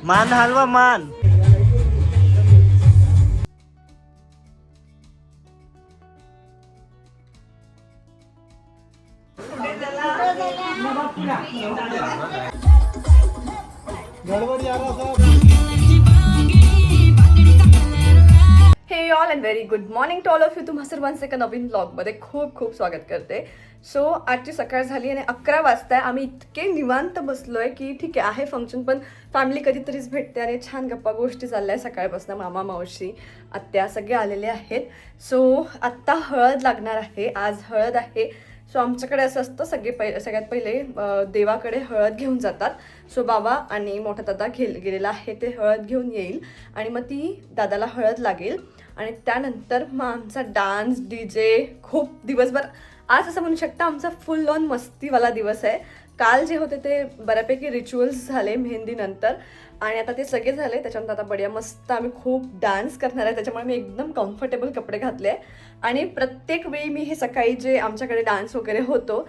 मान हलवा मान. Hey all and very good morning to all of you. तुम्हा सर्वांचं एका नवीन ब्लॉगमध्ये खूप खूप स्वागत करते. सो आजची सकाळ झाली आणि 11 वाजता आहे. आम्ही इतके निवांत बसलोय की ठीक आहे फंक्शन, पण फॅमिली कधीतरीच भेटते आणि छान गप्पा गोष्टी चालल्या आहे सकाळपासून. मामा मावशी आत्या सगळे आलेले आहेत. सो आत्ता हळद लागणार आहे, आज हळद आहे. सो आमच्याकडे असं असतं सगळ्यात पहिले देवाकडे हळद घेऊन जातात. सो बाबा आणि मोठा दादा गेलेला आहे, ते हळद घेऊन येईल आणि मग ती दादाला हळद लागेल आणि त्यानंतर मग आमचा डान्स DJ खूप दिवसभर. आज असं म्हणू शकता आमचा फुल ऑन मस्तीवाला दिवस आहे. काल जे होते ते बऱ्यापैकी रिच्युअल्स झाले मेहंदीनंतर आणि आता ते सगळे झाले. त्याच्यानंतर आता बढिया मस्त आम्ही खूप डान्स करणार आहे. त्याच्यामुळे मी एकदम कम्फर्टेबल कपडे घातले आणि प्रत्येक वेळी मी हे सकाळी जे आमच्याकडे डान्स वगैरे होतो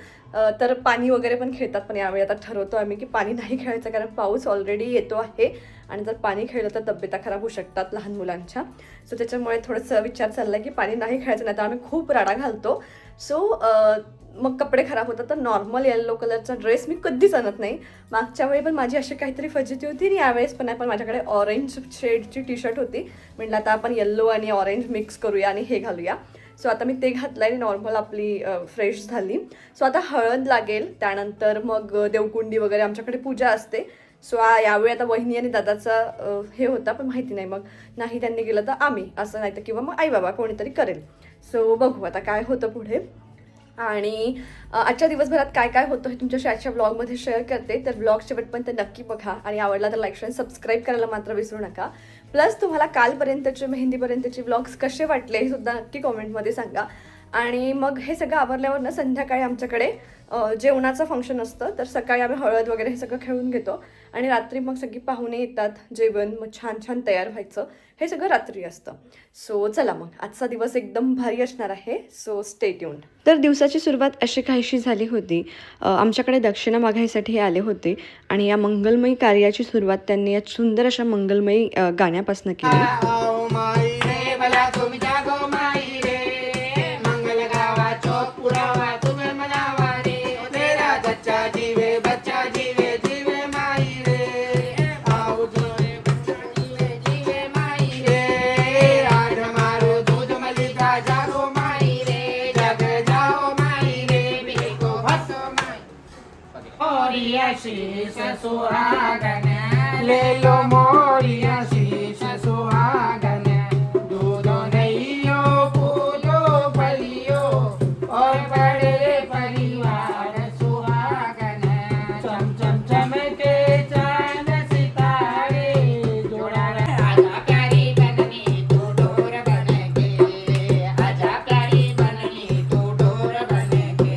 तर पाणी वगैरे पण खेळतात, पण यावेळी आता ठरवतो आम्ही की पाणी नाही खेळायचं, कारण पाऊस ऑलरेडी येतो आहे आणि जर पाणी खेळलं तर तब्येता खराब होऊ शकतात लहान मुलांच्या. सो त्याच्यामुळे थोडंसं विचार चालला आहे की पाणी नाही खेळायचं, नाही तर आम्ही खूप राडा घालतो. सो मग कपडे खराब होतात. तर नॉर्मल येल्लो कलरचा ड्रेस मी कधीच आणत नाही. मागच्या वेळी पण माझी अशी काहीतरी फजिती होती आणि यावेळेस पण आहे, पण माझ्याकडे ऑरेंज शेडची टी-शर्ट होती. म्हटलं आता आपण येल्लो आणि ऑरेंज मिक्स करूया आणि हे घालूया. सो आता मी ते घातलं आणि नॉर्मल आपली फ्रेश झाली. सो आता हळद लागेल, त्यानंतर मग देवकुंडी वगैरे आमच्याकडे पूजा असते. सो यावेळी आता वहिनी आणि दादाचा हे होता, पण माहिती नाही, मग नाही त्यांनी केलं तर आम्ही असं, नाही तर किंवा मग आई बाबा कोणीतरी करेल. सो बघू आता काय होतं पुढे. आणि आजच्या दिवसभरात काय काय होतं हे तुमच्याशी आजच्या ब्लॉगमध्ये शेअर करते. तर ब्लॉग शेवटपर्यंत नक्की बघा आणि आवडला तर लाईक आणि सबस्क्राईब करायला मात्र विसरू नका. प्लस तुम्हाला कालपर्यंतचे मेहंदीपर्यंतचे ब्लॉग्स कसे वाटले हे सुद्धा नक्की कॉमेंटमध्ये सांगा. आणि मग हे सगळं आवरल्यावर ना संध्याकाळी आमच्याकडे जेवणाचं फंक्शन असतं. तर सकाळी आम्ही हळद वगैरे हे सगळं खेळून घेतो आणि रात्री मग सगळी पाहुणे येतात, जेवण मग छान छान तयार व्हायचं, हे सगळं रात्री असतं. सो चला मग आजचा दिवस एकदम भारी असणार आहे. So stay tuned. तर दिवसाची सुरुवात अशी काहीशी झाली होती. आमच्याकडे दक्षिणा मागायसाठी आले होते आणि या मंगलमयी कार्याची सुरुवात त्यांनी या सुंदर अशा मंगलमयी गाण्यापासून केली. शीश सुहागन ले लो मोरिया शीश सुहागन, दूधो नैयो फूलो फलियो और बड़े परिवार सुहागन, चम चम चमके चांद सितारे जोड़ा आजा प्यारी बननी तू डोर बनके, आजा प्यारी बननी तू डोर बनके,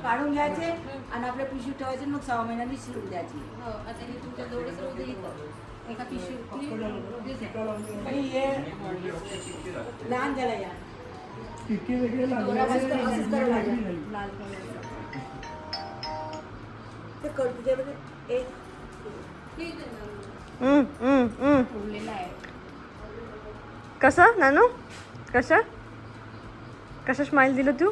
काढून घ्यायचे आणि आपल्या पिशवी ठेवायचे, मग 6 महिन्यांनी शिरून द्यायची. आता हे तुमच्या जवळच राहू दे इथं. एका पिशवीत आणि हे लहान झाला या असंच करावं लागेल. लाल कलरचं ते कर तुझ्यामध्ये एक फुललेला आहे. कसं नानू, कसं कसं स्माईल दिलं तू?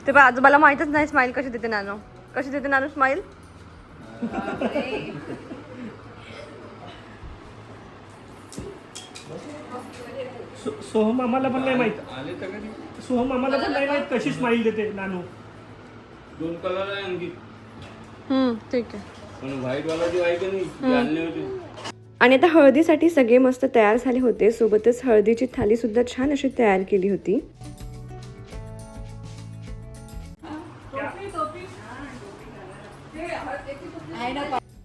ते पण आजोबाला माहीतच नाही स्माईल कशी देते नानू, कशी देते नानू स्माईल. सोहम आम्हाला पण नाही माहित, सोहम आम्हाला पण नाही माहित कशी स्माईल देते नानू. 2 कलर आहे आणखी. ठीक आहे. पण व्हाईट वाला जो आहे की नाही आणले होते. आणि आता हळदीसाठी सगळे मस्त तयार झाले होते. सोबतच हळदीची थाली सुद्धा छान अशी तयार केली होती.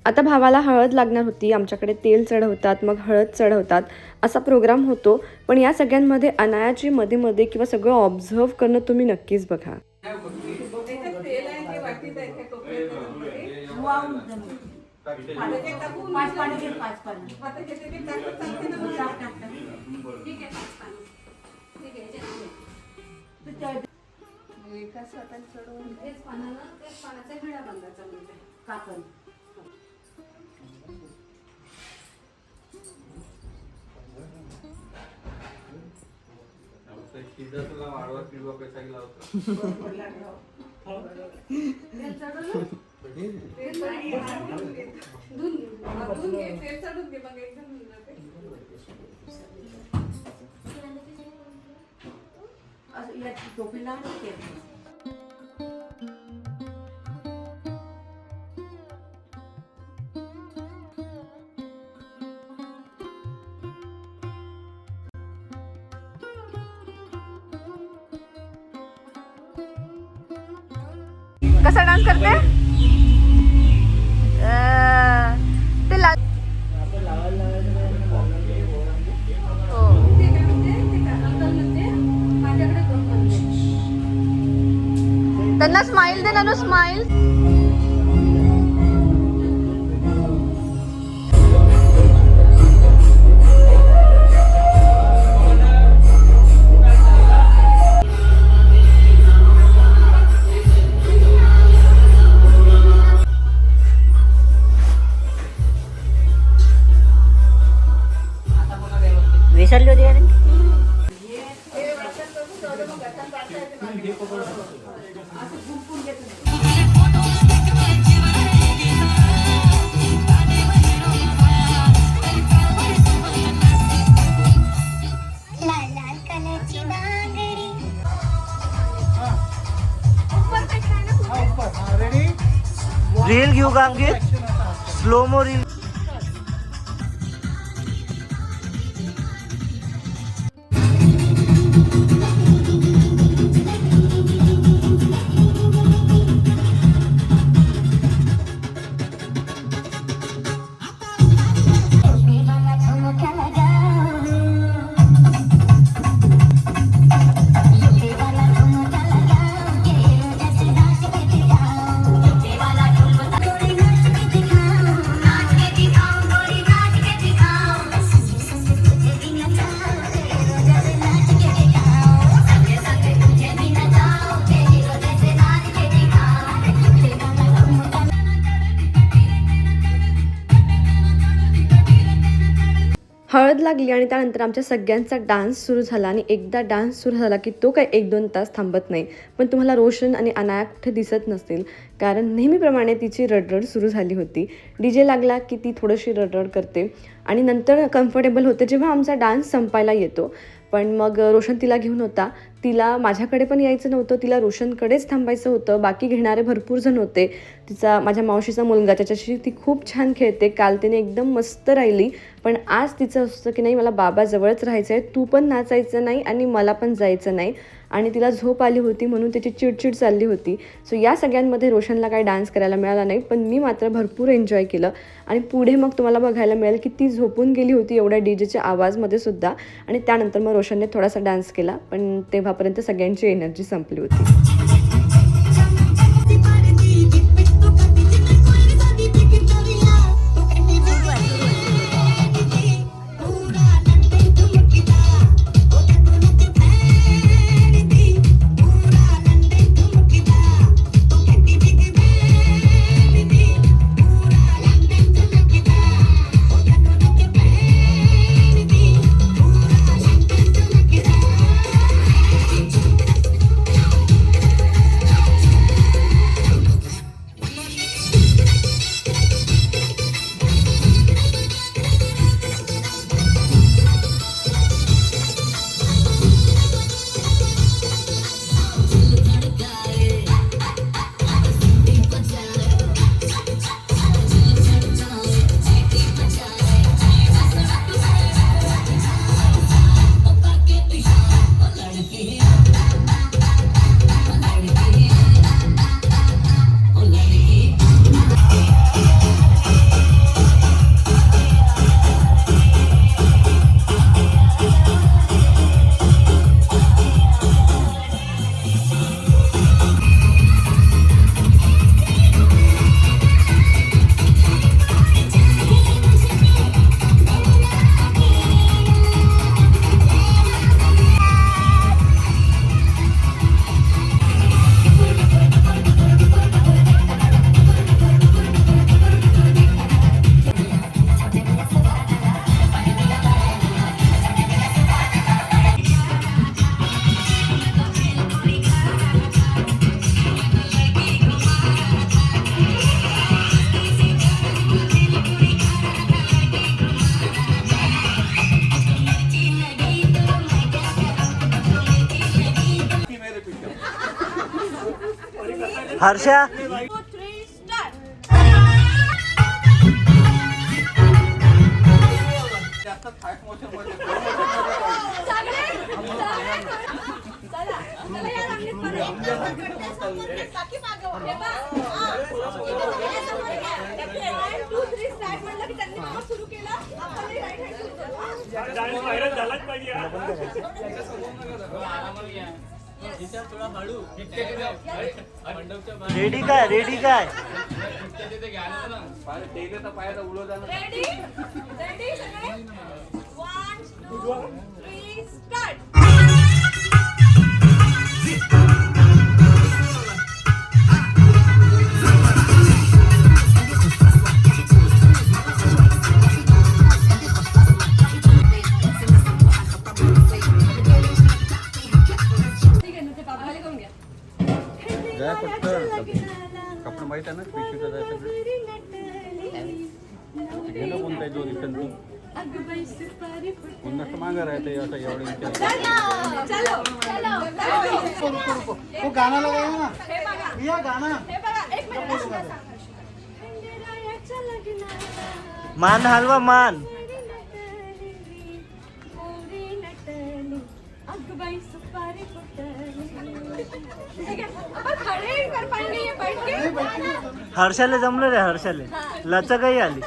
आता भावाला हळद लागणार होती, आमच्याकडे तेल चढवतात, मग हळद चढवतात, असा प्रोग्राम होतो. पण या सगळ्यांमध्ये अनायाची मध्ये मध्ये किंवा सगळं ऑब्झर्व करणं तुम्ही नक्कीच बघा. पाच पाणी घे, पाच पाणी. ठीक आहे 5 पानं. ठीक आहे याच्यात तेच पानाचा विडा बांधायचा म्हणजे काकण. तुला वाढवा किंवा कशा लावतो असं या टोपीला आणि ते. कसा डान्स करते ते त्यांना स्माइल दे ना, स्माइल. विसरली होती का रे? रील घेऊ का अंकित? Slow mo reel. हळद लागली आणि त्यानंतर आमच्या सगळ्यांचा डान्स सुरू झाला. आणि एकदा डान्स सुरू झाला की तो काय 1-2 तास थांबत नाही. पण तुम्हाला रोशन आणि अनाया कुठे दिसत नसतील, कारण नेहमीप्रमाणे तिची रडरड सुरू झाली होती. DJ लागला की ती थोडीशी रडरड करते आणि नंतर कम्फर्टेबल होते जेव्हा आमचा डान्स संपायला येतो. पण मग रोशन तिला घेऊन होता. तिला माझ्याकडे पण यायचं नव्हतं, तिला रोशनकडेच थांबायचं होतं. बाकी घेणारे भरपूर जण होते. तिचा माझ्या मावशीचा मुलगा, त्याच्याशी ती खूप छान खेळते. काल तिने एकदम मस्त राहिली. पण आज तिचं असतं की नाही, मला बाबाजवळच राहायचं आहे, तू पण नाचायचं नाही आणि मला पण जायचं नाही. आणि तिला झोप आली होती म्हणून तिची चिडचिड चालली होती. सो या सगळ्यांमध्ये रोशनला काही डान्स करायला मिळाला नाही, पण मी मात्र भरपूर एन्जॉय केलं. आणि पुढे मग तुम्हाला बघायला मिळेल की ती झोपून गेली होती एवढ्या DJच्या आवाजमध्ये सुद्धा. आणि त्यानंतर मग रोशनने थोडासा डान्स केला, पण तेव्हापर्यंत सगळ्यांची एनर्जी संपली होती. हर्षा जास्त फास्ट मोशन मध्ये व्हायरल झालाच पाहिजे रेडी काय रेडी काय टेकलं पायाचा उडव जाणार जाय पटकन कपडे माहित आहे ना पिशवीचं जायचं गेलं कोणता आहे जो रिटर्न तू पुन्हा मागं राहते असं एवढे वो गाना लगाया ना या गाना मान हलवा मान हर्षाले जमलं रे हर्षाले लचकही आली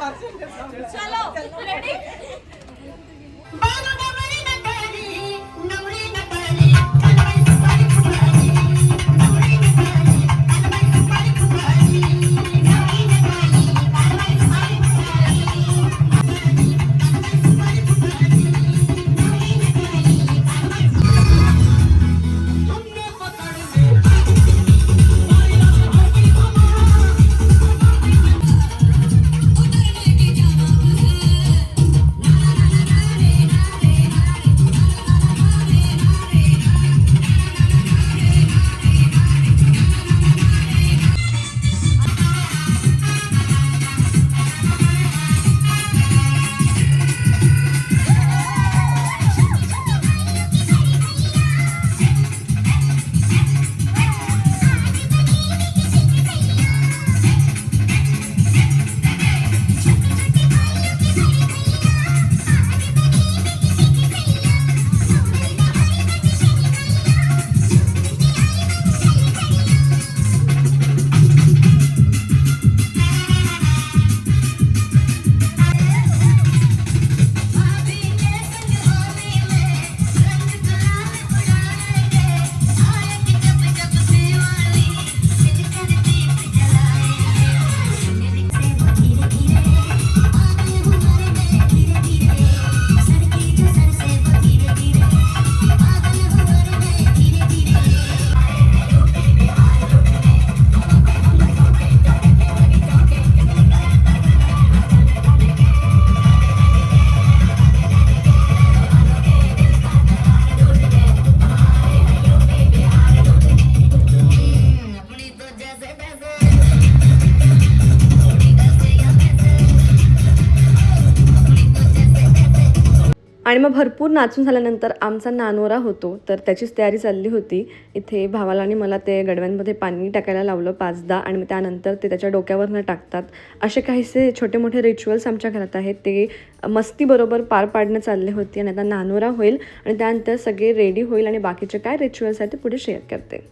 आणि मग भरपूर नाचून झाल्यानंतर आमचा नानोरा होतो तर त्याचीच तयारी चालली होती. इथे भावाला आणि मला ते गडव्यांमध्ये पाणी टाकायला लावलं 5दा आणि मग त्यानंतर ते त्याच्या डोक्यावरनं टाकतात. असे काहीसे छोटे मोठे रिच्युअल्स आमच्या घरात आहेत ते मस्तीबरोबर पार पाडणं चालले होते. आणि आता नानोरा होईल आणि त्यानंतर सगळे रेडी होईल आणि बाकीचे काय रिच्युअल्स आहेत ते पुढे शेअर करते.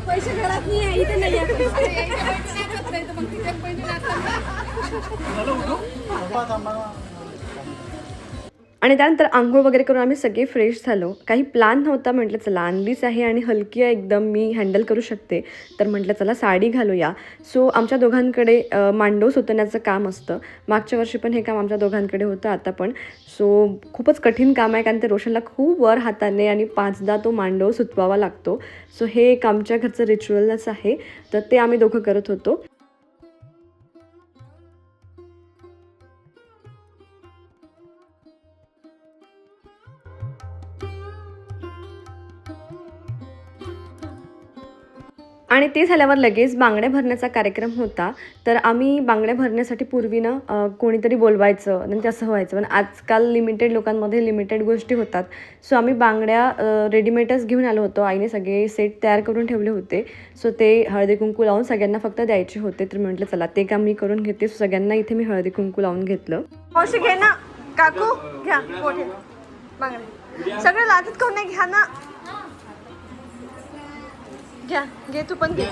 पैसे घरात नाही आहे इथे नाही आणि त्यानंतर आंघोळ वगैरे करून आम्ही सगळे फ्रेश झालो. काही प्लॅन नव्हता, म्हटलं चला आणलीच आहे आणि हलकी आहे एकदम, मी हँडल करू शकते, तर म्हटलं चला साडी घालूया. सो आमच्या दोघांकडे मांडव सुतण्याचं काम असतं. मागच्या वर्षी पण हे काम आमच्या दोघांकडे होतं, आता पण. सो खूपच कठीण काम आहे, कारण ते रोशनला खूप वर हाताने आणि 5दा तो मांडव सुतवावा लागतो. सो हे एक आमच्या घरचं रिच्युअलच आहे, तर ते आम्ही दोघं करत होतो. आणि ते झाल्यावर लगेच बांगड्या भरण्याचा कार्यक्रम होता. तर आम्ही बांगड्या भरण्यासाठी पूर्वीनं कोणीतरी बोलवायचं आणि तसं व्हायचं, पण आजकाल लिमिटेड लोकांमध्ये लिमिटेड गोष्टी होतात. सो आम्ही बांगड्या रेडीमेडच घेऊन आलो होतो. आईने सगळे सेट तयार करून ठेवले होते. सो ते हळदी कुंकू लावून सगळ्यांना फक्त द्यायचे होते. तर म्हटलं चला ते काम मी करून घेते. सगळ्यांना इथे मी हळदी कुंकू लावून घेतलं. मावशी घे ना, काकू घ्या मोठे बांगड्या, सगळं लाटत कोण नाही, घ्या ना, घ्या घे, तू पण घे.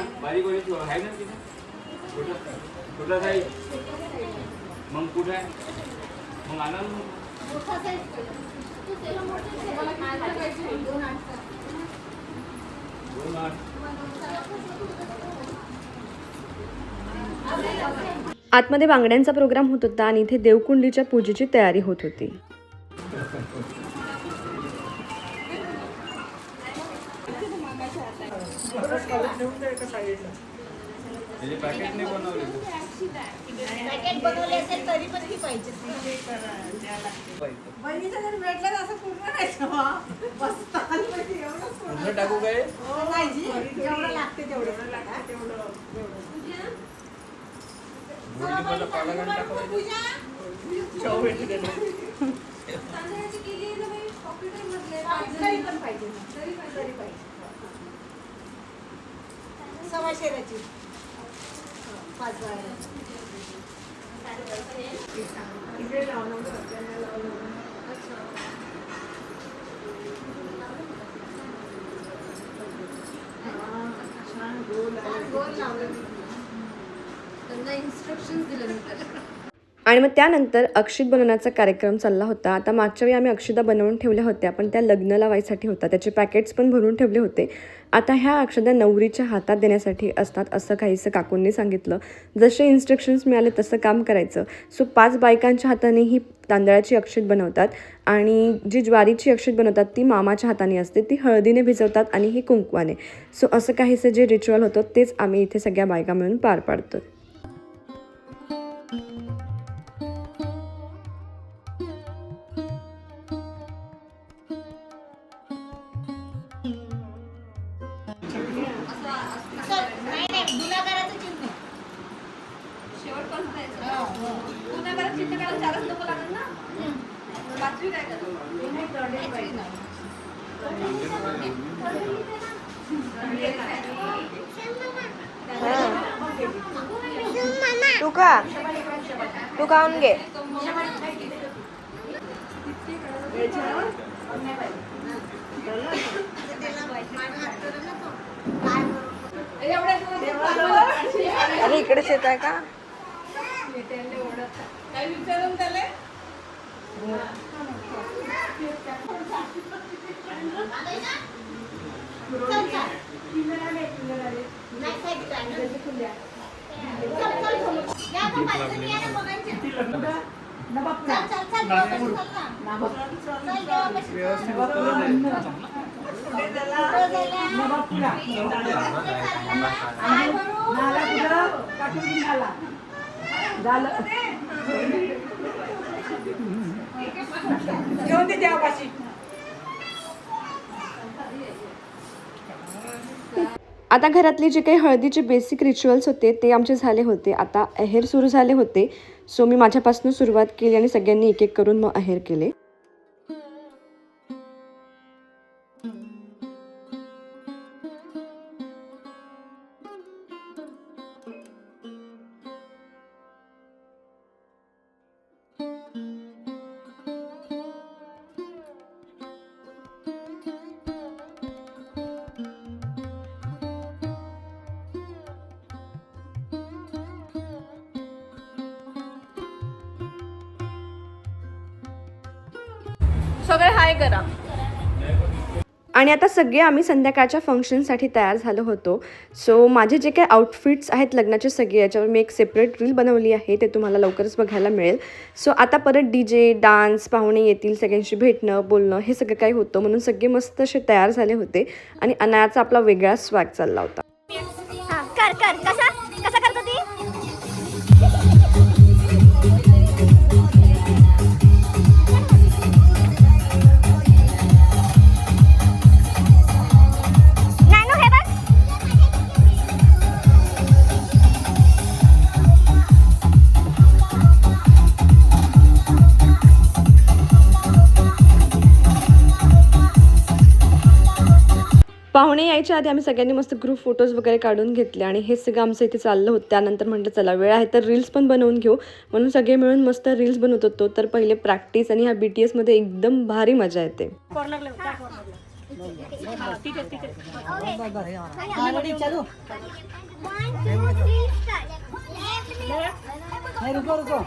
आतमध्ये बांगड्यांचा प्रोग्राम होत होता आणि इथे देवकुंडीच्या पूजेची तयारी होत होती. पॅकेट नाही बनवले. पॅकेट बनवले असेल तरी पण ती पाहिजे. बहिणीचं जर भेटलं तर असं पूर्ण नाही मस्त पूर्ण टाकू काय? नाही जी, जेवढं लागते तेवढं. मला पालागण टाकायचं. तरी पण पाहिजे, तरी पाहिजे. सव्वा शेराची 5 बारा. त्यांना इन्स्ट्रक्शन्स दिले आणि मग त्यानंतर अक्षित बनवण्याचा कार्यक्रम चालला होता. आता मागच्या वेळी आम्ही अक्षता बनवून ठेवल्या होत्या, पण त्या लग्न लावायसाठी होता, त्याचे पॅकेट्स पण भरून ठेवले होते. आता ह्या अक्षता नवरीच्या हातात देण्यासाठी असतात असं काहीसं काकूंनी सांगितलं. जसे इन्स्ट्रक्शन्स मिळाले तसं काम करायचं. सो 5 बायकांच्या हाताने ही तांदळाची अक्षित बनवतात आणि जी ज्वारीची अक्षित बनवतात ती मामाच्या हाताने असते, ती हळदीने भिजवतात आणि ही कुंकवाने. सो असं काहीसं जे रिच्युअल होतं तेच आम्ही इथे सगळ्या बायका मिळून पार पाडतो. तू खाऊन घे. अरे इकडेच येत आहे का? आता घरातले जे काही हळदीचे बेसिक रिच्युअल्स होते ते आमचे झाले होते. आता अहेर सुरू झाले होते. सो मी माझ्यापासून सुरुवात केली आणि सगळ्यांनी एक एक करून मग अहेर केले. सगळे हाय करा. आणि आता सगळे आम्ही संध्याकाळच्या फंक्शनसाठी तयार झालो होतो. सो माझे जे काही आउटफिट्स आहेत लग्नाचे सगळे, याच्यावर मी एक सेपरेट रील बनवली आहे, ते तुम्हाला लवकरच बघायला मिळेल. सो आता परत DJ, डान्स, पाहुणे येतील, सगळ्यांशी भेटणं बोलणं हे सगळं काही होतं, म्हणून सगळे मस्त असे तयार झाले होते. आणि अनायाचा आपला वेगळा स्वॅग चालला होता. कर कर कसा कसा करतो ती नानू हे बघ पाहुणे यायच्या आधी आम्ही सगळ्यांनी मस्त ग्रुप फोटोज वगैरे काढून घेतले आणि हे सगळं आमचं इथे चाललं होतं. त्यानंतर म्हटलं चला वेळ आहे तर रील्स पण बनवून घेऊ, म्हणून सगळे मिळून मस्त रील्स बनवत होतो. तर पहिले प्रॅक्टिस आणि ह्या BTS मध्ये एकदम भारी मजा येते. चलो 1 2 3 स्टार्ट नहीं रुको रुको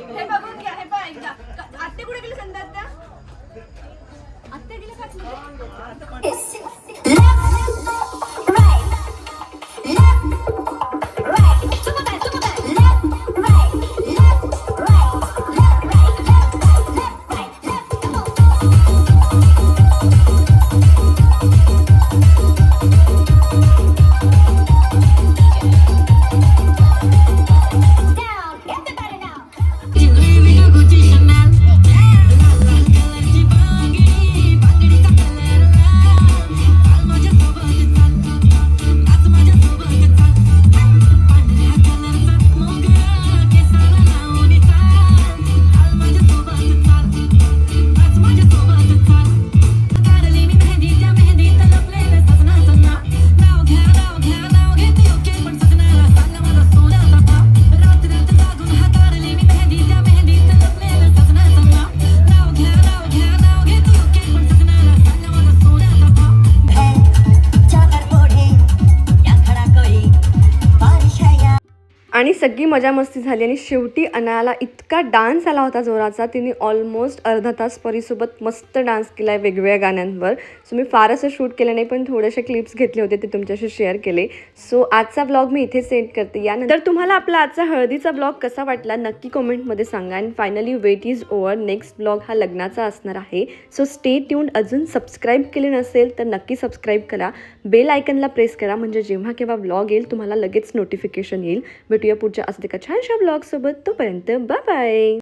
हे बघून घ्या. हे पहा एकदा. आत्ते कुठे गेली संध्या आत्या? आत्ते गेले का? आणि सगळी मजा मस्ती झाली आणि शेवटी अनायाला इतका डान्स आला होता जोराचा, तिने ऑलमोस्ट अर्धा तास परीसोबत मस्त डान्स केला आहे वेगवेगळ्या गाण्यांवर. सो मी फार असं शूट केलं नाही, पण थोडेसे क्लिप्स घेतले होते ते तुमच्याशी शेअर केले. सो आजचा ब्लॉग मी इथे सेंड करते. यानंतर तुम्हाला आपला आजचा हळदीचा ब्लॉग कसा वाटला नक्की कमेंटमध्ये सांगा. And finally wait is over. Next blog हा लग्नाचा असणार आहे. So stay tuned. अजून सबस्क्राईब केले नसेल तर नक्की सबस्क्राईब करा, बेल आयकनला प्रेस करा, म्हणजे जेव्हा केव्हा ब्लॉग येईल तुम्हाला लगेच नोटिफिकेशन येईल. भेटूया पुढच्या असं एका छानशा ब्लॉगसोबत. तोपर्यंत बाय बाय.